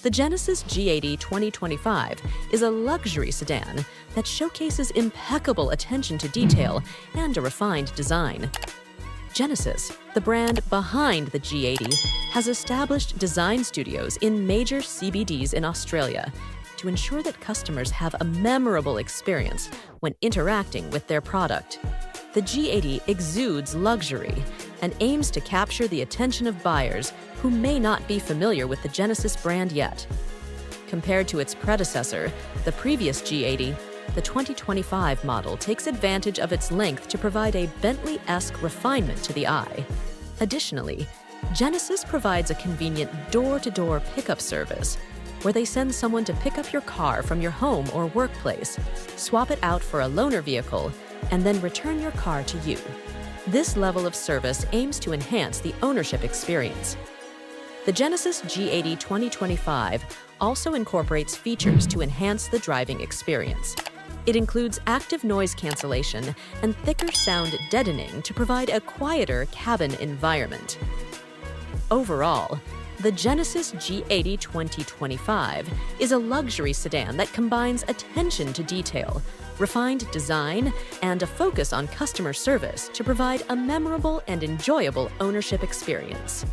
The Genesis G80 2025 is a luxury sedan that showcases impeccable attention to detail and a refined design. Genesis, the brand behind the G80, has established design studios in major CBDs in Australia to ensure that customers have a memorable experience when interacting with their product. The G80 exudes luxury and aims to capture the attention of buyers who may not be familiar with the Genesis brand yet. Compared to its predecessor, the previous G80, the 2025 model takes advantage of its length to provide a Bentley-esque refinement to the eye. Additionally, Genesis provides a convenient door-to-door pickup service where they send someone to pick up your car from your home or workplace, swap it out for a loaner vehicle, and then return your car to you. This level of service aims to enhance the ownership experience. The Genesis G80 2025 also incorporates features to enhance the driving experience. It includes active noise cancellation and thicker sound deadening to provide a quieter cabin environment. Overall, the Genesis G80 2025 is a luxury sedan that combines attention to detail, refined design, and a focus on customer service to provide a memorable and enjoyable ownership experience.